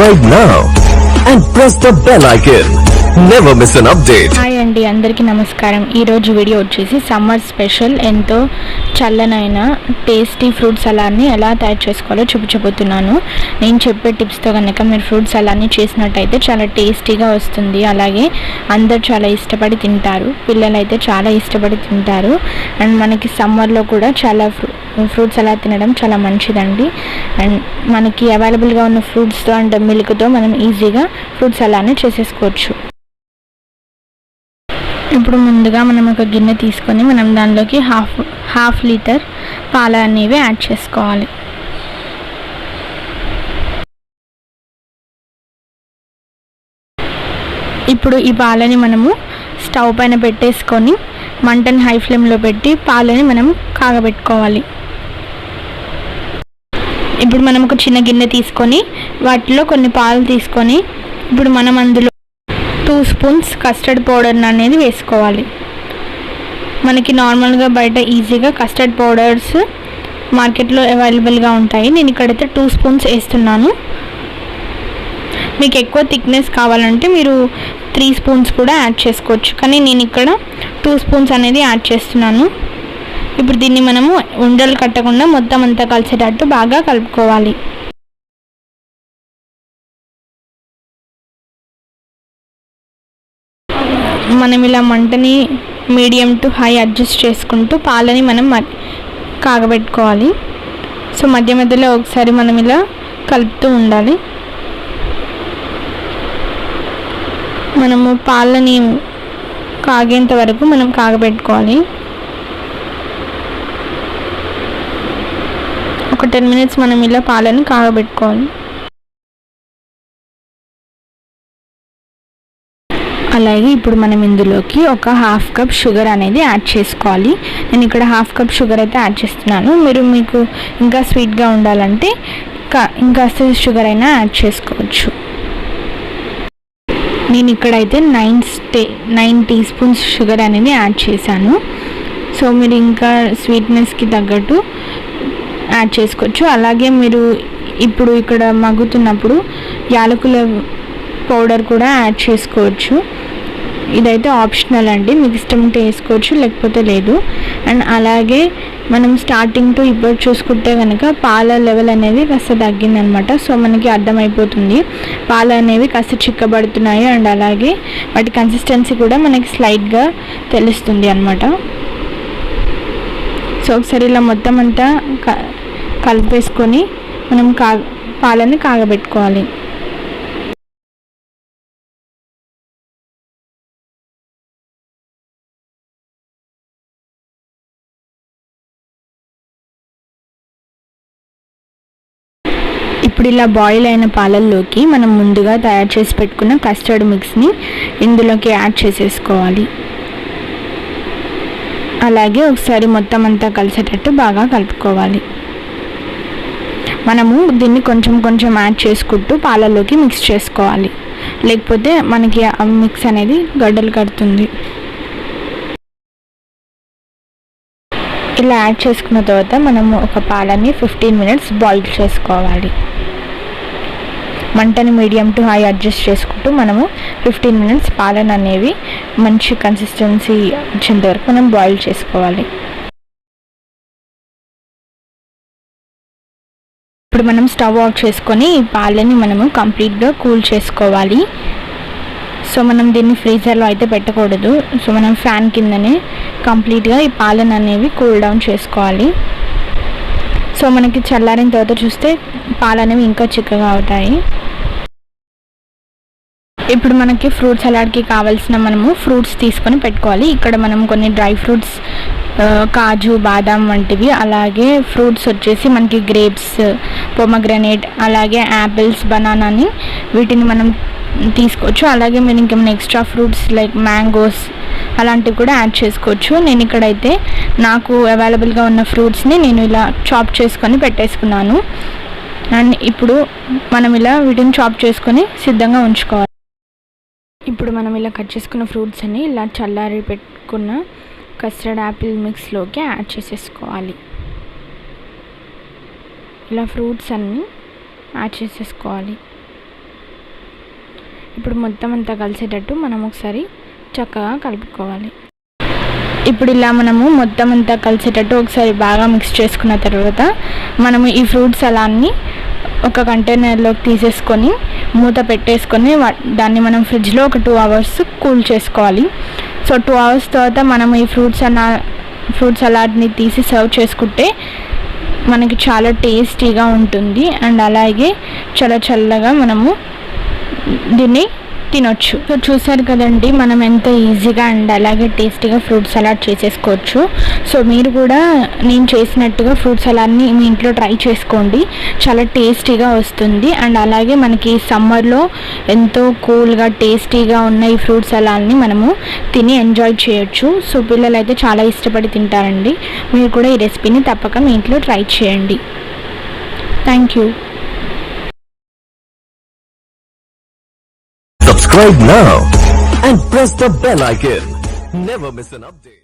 Subscribe now and press the bell icon. Never miss an update. Hi అండి, అందరికీ నమస్కారం. ఈరోజు వీడియో వచ్చేసి సమ్మర్ స్పెషల్ ఎంతో చల్లనైన టేస్టీ ఫ్రూట్ సలాడ్ని ఎలా తయారు చేసుకోవాలో చూపించబోతున్నాను. నేను చెప్పే టిప్స్తో కనుక మీరు ఫ్రూట్ సలాడ్ని చేసినట్టయితే చాలా టేస్టీగా వస్తుంది. అలాగే అందరు చాలా ఇష్టపడి తింటారు. పిల్లలు అయితే చాలా ఇష్టపడి తింటారు. అండ్ మనకి సమ్మర్లో కూడా చాలా ఫ్రూట్ సలాడ్ తినడం చాలా మంచిదండి. అండ్ మనకి అవైలబుల్గా ఉన్న ఫ్రూట్స్తో అండ్ మిల్క్తో మనం ఈజీగా ఫ్రూట్ సలాడ్ని చేసేసుకోవచ్చు. ఇప్పుడు ముందుగా మనం ఒక గిన్నె తీసుకొని మనం దానిలోకి హాఫ్ లీటర్ పాలు అనేవి యాడ్ చేసుకోవాలి. ఇప్పుడు ఈ పాలని మనము స్టవ్ పైన పెట్టేసుకొని మంటని హై ఫ్లేమ్లో పెట్టి పాలని మనం కాగబెట్టుకోవాలి. ఇప్పుడు మనం ఒక చిన్న గిన్నె తీసుకొని వాటిలో కొన్ని పాలు తీసుకొని ఇప్పుడు మనం అందులో 2 స్పూన్స్ కస్టర్డ్ పౌడర్ అనేది వేసుకోవాలి. మనకి నార్మల్గా బయట ఈజీగా కస్టర్డ్ పౌడర్స్ మార్కెట్లో అవైలబుల్గా ఉంటాయి. నేను ఇక్కడైతే 2 స్పూన్స్ వేస్తున్నాను. మీకు ఎక్కువ థిక్నెస్ కావాలంటే మీరు 3 స్పూన్స్ కూడా యాడ్ చేసుకోవచ్చు, కానీ నేను ఇక్కడ 2 స్పూన్స్ అనేది యాడ్ చేస్తున్నాను. ఇప్పుడు దీన్ని మనము ఉండలు కట్టకుండా మొత్తం అంతా కలిసేటట్టు బాగా కలుపుకోవాలి. మనం ఇలా మంటని మీడియం టు హై అడ్జస్ట్ చేసుకుంటూ పాలని మనం కాగబెట్టుకోవాలి. సో మధ్య మధ్యలో ఒకసారి మనం ఇలా కలుపుతూ ఉండాలి. మనము పాలని కాగేంత వరకు మనం కాగబెట్టుకోవాలి. ఒక 10 మినిట్స్ మనం ఇలా పాలని కాగబెట్టుకోవాలి. అలాగే ఇప్పుడు మనం ఇందులోకి ఒక హాఫ్ కప్ షుగర్ అనేది యాడ్ చేసుకోవాలి. నేను ఇక్కడ హాఫ్ కప్ షుగర్ అయితే యాడ్ చేస్తున్నాను. మీకు ఇంకా స్వీట్గా ఉండాలంటే ఇంకాస్త షుగర్ అయినా యాడ్ చేసుకోవచ్చు. నేను ఇక్కడైతే 9 టీ స్పూన్స్ షుగర్ అనేది యాడ్ చేశాను. సో మీరు ఇంకా స్వీట్నెస్కి తగ్గట్టు యాడ్ చేసుకోవచ్చు. అలాగే మీరు ఇప్పుడు ఇక్కడ మగ్గుతున్నప్పుడు యాలకుల పౌడర్ కూడా యాడ్ చేసుకోవచ్చు. ఇదైతే ఆప్షనల్ అండి, మీకు ఇష్టం ఉంటే వేసుకోవచ్చు, లేకపోతే లేదు. అండ్ అలాగే మనం స్టార్టింగ్ టు ఇప్పుడు చూసుకుంటే కనుక పాల లెవెల్ అనేది కాస్త తగ్గిందనమాట. సో మనకి అర్థమైపోతుంది పాలు అనేవి కాస్త చిక్కబడుతున్నాయి. అండ్ అలాగే వాటి కన్సిస్టెన్సీ కూడా మనకి స్లైట్గా తెలుస్తుంది అనమాట. సో ఒకసారి ఇలా మొత్తం అంతా కలిపేసుకొని మనం పాలని కాగబెట్టుకోవాలి. ఇప్పుడు ఇలా బాయిల్ అయిన పాలల్లోకి మనం ముందుగా తయారు చేసి పెట్టుకున్న కస్టర్డ్ మిక్స్ని ఇందులోకి యాడ్ చేసేసుకోవాలి. అలాగే ఒకసారి మొత్తం అంతా కలిసేటట్టు బాగా కలుపుకోవాలి. మనము దీన్ని కొంచెం కొంచెం యాడ్ చేసుకుంటూ పాలల్లోకి మిక్స్ చేసుకోవాలి, లేకపోతే మనకి ఆ మిక్స్ అనేది గడ్డలు కడుతుంది. ఇలా యాడ్ చేసుకున్న తర్వాత మనము ఒక పాలని 15 మినిట్స్ బాయిల్ చేసుకోవాలి. మంటని మీడియం టు హై అడ్జస్ట్ చేసుకుంటూ మనము 15 మినిట్స్ పాలను అనేవి మంచి కన్సిస్టెన్సీ వచ్చేంత వరకు మనం బాయిల్ చేసుకోవాలి. ఇప్పుడు మనం స్టవ్ ఆఫ్ చేసుకొని ఈ పాలని మనము కంప్లీట్గా కూల్ చేసుకోవాలి. సో మనం దీన్ని ఫ్రీజర్లో అయితే పెట్టకూడదు. సో మనం ఫ్యాన్ కిందనే కంప్లీట్గా ఈ పాలను అనేవి కూల్ డౌన్ చేసుకోవాలి. సో మనకి చల్లారిన తర్వాత చూస్తే పాలు అనేవి ఇంకా చిక్కగా అవుతాయి. ఇప్పుడు మనకి ఫ్రూట్ సలాడ్కి కావాల్సిన మనము ఫ్రూట్స్ తీసుకొని పెట్టుకోవాలి. ఇక్కడ మనం కొన్ని డ్రై ఫ్రూట్స్, కాజు, బాదాం వంటివి, అలాగే ఫ్రూట్స్ వచ్చేసి మనకి గ్రేప్స్, పొమగ్రనేట్, అలాగే యాపిల్స్, బనానాని వీటిని మనం తీసుకోవచ్చు. అలాగే మీరు ఇంకేమైనా ఎక్స్ట్రా ఫ్రూట్స్ లైక్ మ్యాంగోస్ అలాంటివి కూడా యాడ్ చేసుకోవచ్చు. నేను ఇక్కడైతే నాకు అవైలబుల్గా ఉన్న ఫ్రూట్స్ని నేను ఇలా చాప్ చేసుకొని పెట్టేసుకున్నాను. అండ్ ఇప్పుడు మనం ఇలా వీటిని చాప్ చేసుకొని సిద్ధంగా ఉంచుకోవాలి. ఇప్పుడు మనం ఇలా కట్ చేసుకున్న ఫ్రూట్స్ అన్ని ఇలా చల్లారి పెట్టుకున్న కస్టర్డ్ యాపిల్ మిక్స్లోకి యాడ్ చేసేసుకోవాలి. ఇలా ఫ్రూట్స్ అన్నీ యాడ్ చేసేసుకోవాలి. ఇప్పుడు మొత్తం అంతా కలిసేటట్టు మనం ఒకసారి చక్కగా కలుపుకోవాలి. ఇప్పుడు ఇలా మనము మొత్తం అంతా కలిసేటట్టు ఒకసారి బాగా మిక్స్ చేసుకున్న తర్వాత మనము ఈ ఫ్రూట్ సలాడ్ని ఒక కంటైనర్లోకి తీసేసుకొని మూత పెట్టేసుకొని దాన్ని మనం ఫ్రిడ్జ్లో ఒక 2 hours కూల్ చేసుకోవాలి. సో 2 hours తర్వాత మనం ఈ ఫ్రూట్ సలాడ్ని తీసి సర్వ్ చేసుకుంటే మనకి చాలా టేస్టీగా ఉంటుంది. అండ్ అలాగే చాలా చల్లగా మనము దీన్ని తినొచ్చు. సో చూసారు కదండి, మనం ఎంత ఈజీగా అండ్ అలాగే టేస్టీగా ఫ్రూట్ సలాడ్ చేసేసుకోవచ్చు. సో మీరు కూడా నేను చేసినట్టుగా ఫ్రూట్ సలాడ్ని మీ ఇంట్లో ట్రై చేసుకోండి, చాలా టేస్టీగా వస్తుంది. అండ్ అలాగే మనకి సమ్మర్లో ఎంతో కూల్గా టేస్టీగా ఉన్న ఈ ఫ్రూట్ సలాడ్ని మనము తిని ఎంజాయ్ చేయొచ్చు. సో పిల్లలు అయితే చాలా ఇష్టపడి తింటారండి. మీరు కూడా ఈ రెసిపీని తప్పక మీ ఇంట్లో ట్రై చేయండి. Thank you. Subscribe now and press the bell icon. Never miss an update.